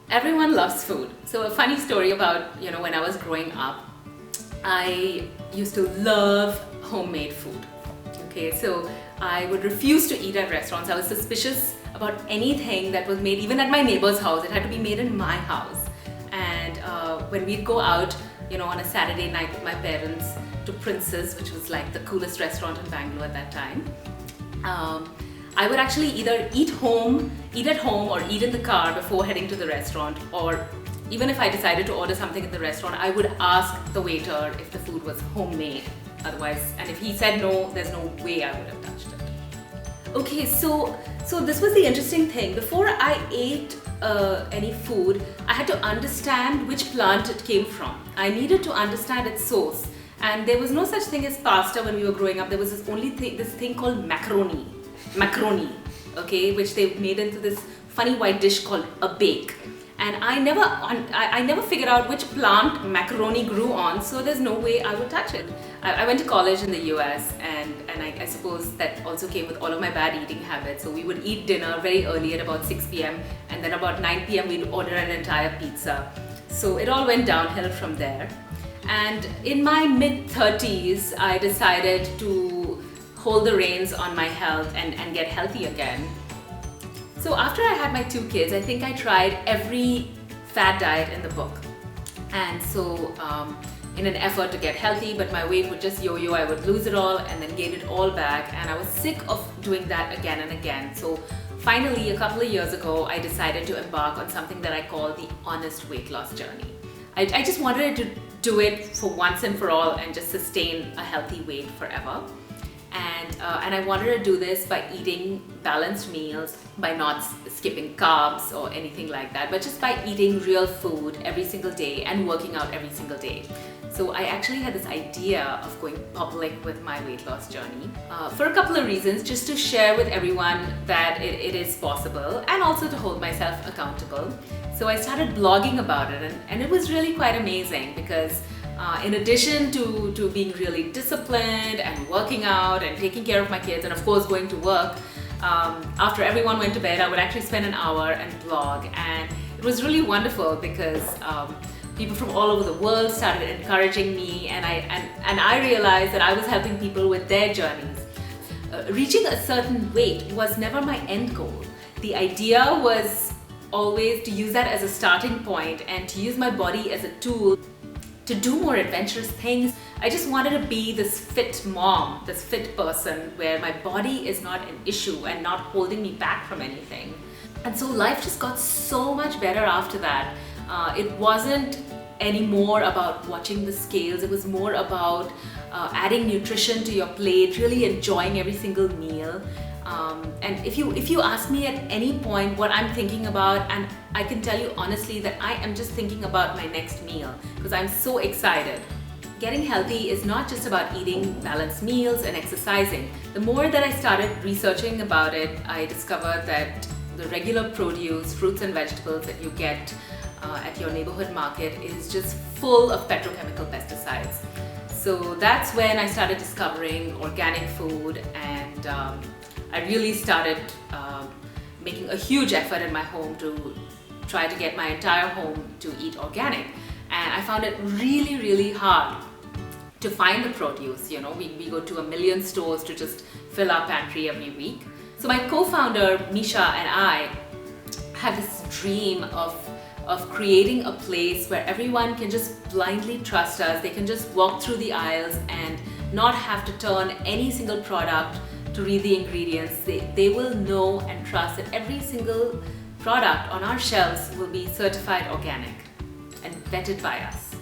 Everyone loves food. So a funny story about, when I was growing up, I used to love homemade food. Okay, so I would refuse to eat at restaurants. I was suspicious about anything that was made, even at my neighbor's house. It had to be made in my house. And when we'd go out, on a Saturday night with my parents to Prince's, which was like the coolest restaurant in Bangalore at that time, I would actually either eat at home or eat in the car before heading to the restaurant, or even if I decided to order something in the restaurant, I would ask the waiter if the food was homemade. Otherwise, and if he said no, there's no way I would have touched it. Okay, so this was the interesting thing. Before I ate any food, I had to understand which plant it came from. I needed to understand its source. And there was no such thing as pasta when we were growing up. There was this thing called macaroni, okay, which they made into this funny white dish called a bake. And I never figured out which plant macaroni grew on, so there's no way I would touch it. I went to college in the US, and I suppose that also came with all of my bad eating habits. So we would eat dinner very early at about 6 p.m. and then about 9 p.m. we'd order an entire pizza. So it all went downhill from there. And in my mid-30s, I decided to hold the reins on my health and get healthy again. So after I had my 2 kids, I think I tried every fad diet in the book. And so in an effort to get healthy, but my weight would just yo-yo, I would lose it all and then gain it all back. And I was sick of doing that again and again. So finally, a couple of years ago, I decided to embark on something that I call the honest weight loss journey. I just wanted to do it for once and for all and just sustain a healthy weight forever. And I wanted to do this by eating balanced meals, by not skipping carbs or anything like that, but just by eating real food every single day and working out every single day. So I actually had this idea of going public with my weight loss journey for a couple of reasons, just to share with everyone that it is possible and also to hold myself accountable. So I started blogging about it, and it was really quite amazing because in addition to being really disciplined and working out and taking care of my kids and of course going to work, after everyone went to bed, I would actually spend an hour and blog, and it was really wonderful because people from all over the world started encouraging me, and I realized that I was helping people with their journeys. Reaching a certain weight was never my end goal. The idea was always to use that as a starting point and to use my body as a tool to do more adventurous things. I just wanted to be this fit mom, this fit person where my body is not an issue and not holding me back from anything. And so life just got so much better after that. It wasn't anymore about watching the scales. It was more about adding nutrition to your plate, really enjoying every single meal. And if you ask me at any point what I'm thinking about, and I can tell you honestly that I am just thinking about my next meal because I'm so excited. Getting healthy is not just about eating balanced meals and exercising. The more that I started researching about it, I discovered that the regular produce, fruits and vegetables that you get at your neighborhood market is just full of petrochemical pesticides. So that's when I started discovering organic food, and I really started making a huge effort in my home to try to get my entire home to eat organic. And I found it really, really hard to find the produce. We go to a million stores to just fill our pantry every week. So my co-founder Misha and I had this dream of creating a place where everyone can just blindly trust us. They can just walk through the aisles and not have to turn any single product to read the ingredients. They will know and trust that every single product on our shelves will be certified organic and vetted by us.